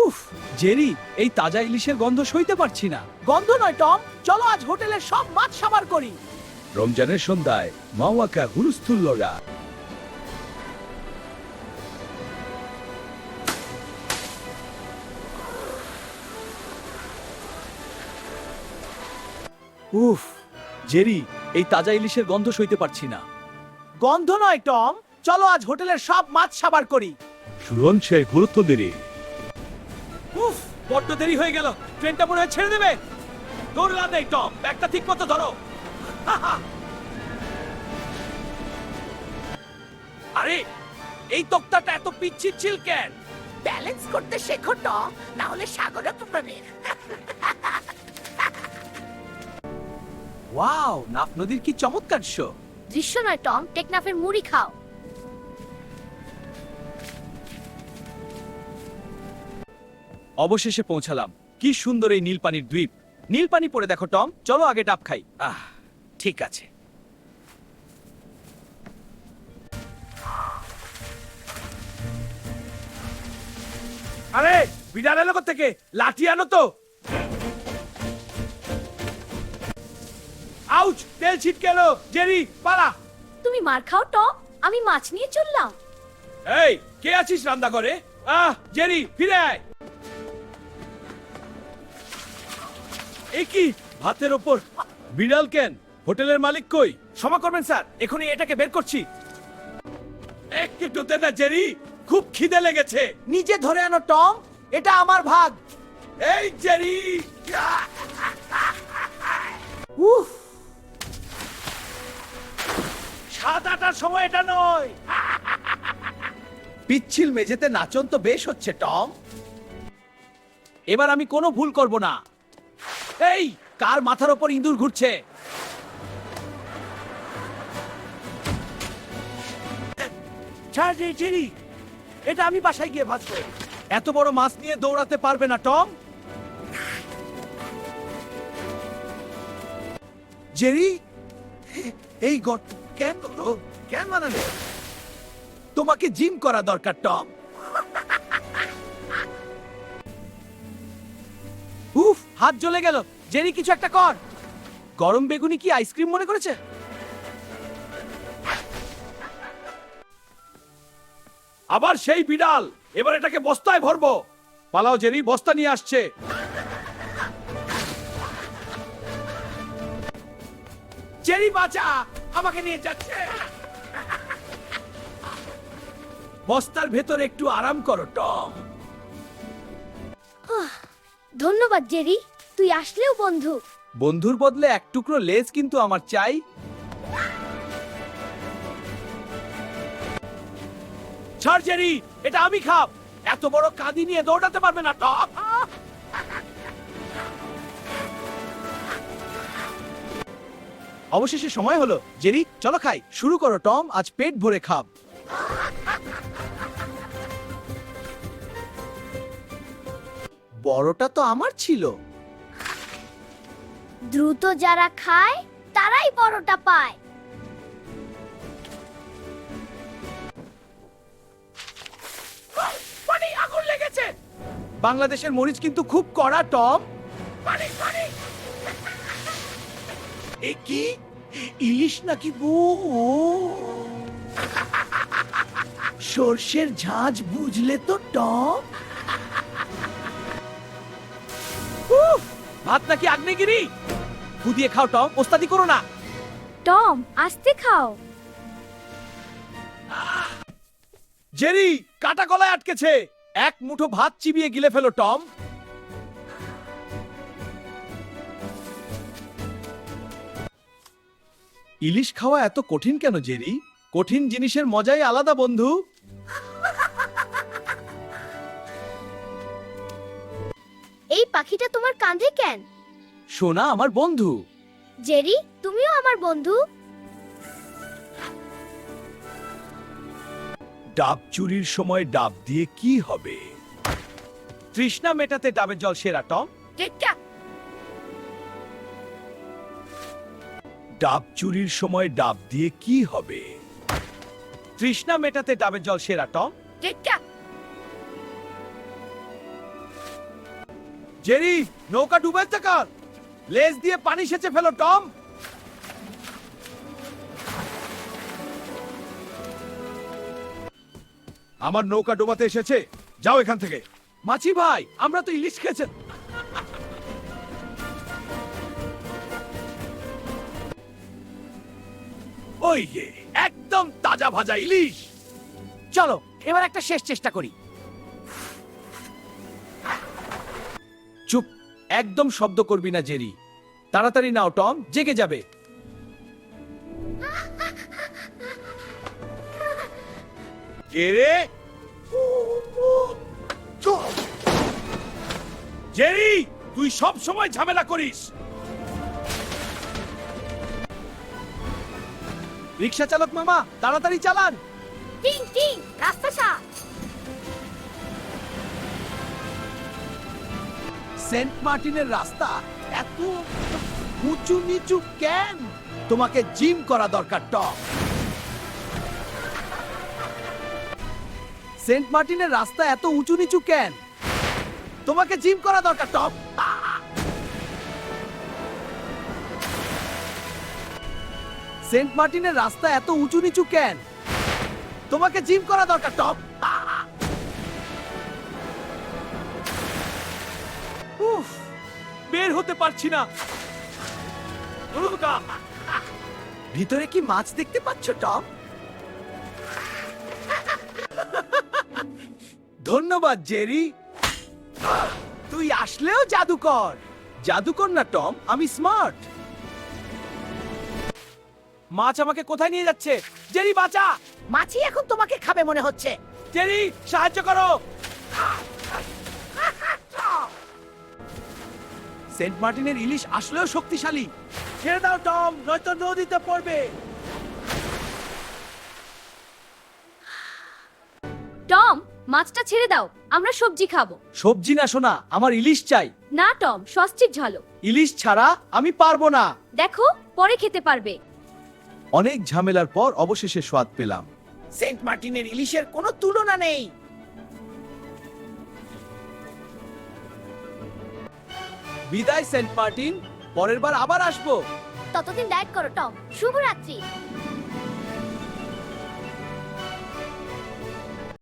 উফ, জেরি, এই তাজা ইলিশের গন্ধ সইতে পারছি না। গন্ধ নয় টম, চলো আজ হোটেলের সব মাছ সাবার করি। রমজানের সন্ধ্যায় মাওয়াকা হুলস্থুল্লরা। উফ, জেরি, এই তাজা ইলিশের গন্ধ সইতে পারছি না। গন্ধ নয় টম, চলো আজ হোটেলের সব মাছ সাবার করি। সুরন সে গুরুত্ব দেরি। উফ, বড্ড দেরি হয়ে গেল, ট্রেনটা মনে হয় ছেড়ে দেবে। দৌড়লা নেই টম, ব্যাগটা ঠিক মতো ধরো। আরে, এই তক্তাটা এত পিচ্ছিল কেন? ব্যালেন্স করতে শেখো টম, না হলে সাগরে পড়বে। ওয়াও, নাফ নদীর কি চমৎকার শো। দৃশ্য নয় টম, টেকনাফের মুড়ি খাও। অবশেষে পৌঁছালাম। কি সুন্দর এই নীলপানির দ্বীপ। নীলপানি পড়ে দেখো টম, চলো আগে ডাব খাই। ঠিক আছে। আরে, বিড়াল এলো থেকে, লাঠি আনো তো। আউচ, তেল ছিটকে এলো। জেরি, পালা। তুমি মার খাও টম, আমি মাছ নিয়ে চললাম। এই, কে আছিস রান্না করে? জেরি, ফিরে আয়। এই কি, ভাতের ওপর বিড়াল কেন? হোটেলের মালিক কই? ক্ষমা করবেন স্যার, এখনই এটাকে বের করছি। একটু দে না জেরি, খুব খিদে লেগেছে। নিজে ধরে আনো টম, এটা আমার ভাগ। এই জেরি। উফ, 7-8টার সময় এটা নয়। পিচ্ছিল মেঝেতে নাচন তো বেশ হচ্ছে টম। এবার আমি কোনো ভুল করব না। এই, কার মাথার ওপর ইঁদুর ঘুরছে? ছাড় রে জেরি, এটা আমি বাসায় গিয়ে ভাজবো। এত বড় মাছ নিয়ে দৌড়াতে পারবে না টম। জেরি, এই গর্ত কেন হলো? কেন বানালে? তোমাকে জিম করা দরকার টম। উফ, হাত জ্বলে গেল। জেরি, কিছু একটা কর। গরম বেগুনি কি আইসক্রিম মনে করেছে? আবার সেই বিড়াল। এবার এটাকে বস্তায় ভরবো। পালাও জেরি, বস্তা নিয়ে আসছে। জেরি বাঁচা, আমাকে নিয়ে যাচ্ছে। বস্তার ভেতর একটু আরাম করো টম। ধন্যবাদ জেরি, তুই আসলেও বন্ধু। বন্ধুর বদলে এক টুকরো লেজ কিন্তু আমার চাই। ছাড় জেরি, এটা আমি খাব। এত বড় কাঁদি নিয়ে দৌড়াতে পারবে না টম। অবশেষে সময় হলো। জেরি, চলো খাই। শুরু করো টম, আজ পেট ভরে খাব। বড়টা তো আমার ছিল। দ্রুত যারা খায় তারাই বড়টা পায়। পানি, আগুন লেগেছে। বাংলাদেশের মরিচ কিন্তু খুব কড়া টম। পানি, পানি। এ কি, ইলিশ নাকি সর্ষের ঝাঁঝ বুঝলে তো টম। উফ, ভাত নাকি আগ্নেয়গিরি? ফুদিয়ে খাও টম, ওস্তাদি করো না। টম, আস্তে খাও। জেরি, কাটা গলায় আটকেছে। এক মুঠো ভাত চিবিয়ে গিলে ফেলো টম। ইলিশ খাওয়া এত কঠিন কেন জেরি? কঠিন জিনিসের মজাই আলাদা বন্ধু। এই পাখিটা তোমার কাঁধে কেন? সোনা আমার বন্ধু। জেরি, তুমিও আমার বন্ধু। ডাব চুরির সময় ডাব দিয়ে কি হবে? তৃষ্ণা মেটাতে ডাবের জল সেরা টম। ডাব চুরির সময় ডাব দিয়ে কি হবে? তৃষ্ণা মেটাতে ডাবের জল সেরা টম। জেরি, নৌকা ডুবাচ্ছে কার? লেজ দিয়ে পানি সেচে ফেলো টম। আমার নৌকা ডোবাতে এসেছে, যাও এখান থেকে। মাছি ভাই, আমরা তো ইলিশ খেয়েছেন। ওই যে একদম তাজা ভাজা ইলিশ। চলো এবার একটা শেষ চেষ্টা করি। চুপ, একদম শব্দ করবি না জেরি। তাড়াতাড়ি নাও টম, জেগে যাবে। কে রে? জেরি, তুই সব সময় ঝামেলা করিস। রিক্সা চালক মামা, তাড়াতাড়ি চালান। টিং টিং, রাস্তা সাফ। সেন্ট মার্টিনের রাস্তা এত উঁচু নিচু কেন? তোমাকে জিম করা দরকার টম। সেন্ট মার্টিনের রাস্তা এত উঁচু নিচু কেন? তোমাকে জিম করা দরকার টম। সেন্ট মার্টিনের রাস্তা এত উঁচু নিচু কেন? তোমাকে জিম করা দরকার টম। উফ, বের হতে পারছি না। ভিতরে কি মাছ দেখতে পাচ্ছ টম? ধন্যবাদ জেরি, তুই আসলেও জাদুকর। জাদুকর না টম, আমি স্মার্ট। মাছ আমাকে কোথায় নিয়ে যাচ্ছে? জেরি বাঁচা! মাছি এখন তোমাকে খাবে মনে হচ্ছে। জেরি, সাহায্য করো। সেন্ট মার্টিনের ইলিশ আসলেও শক্তিশালী। ছেড়ে দাও টম, নয়তো নদীতে পড়বে। টম, মাছটা ছেড়ে দাও, আমরা সবজি খাবো। সবজি না সোনা, আমার ইলিশ চাই। না টম, সস্তির ঝালো। ইলিশ ছাড়া আমি পারবো না। দেখো, পরে খেতে পারবে। অনেক ঝামেলার পর অবশেষে স্বাদ পেলাম। সেন্ট মার্টিনের ইলিশের কোনো তুলনা নেই। বিদায় সেন্ট মার্টিন, পরের বার আবার আসবো। ততদিন ডায়েট করো টম। শুভরাত্রি।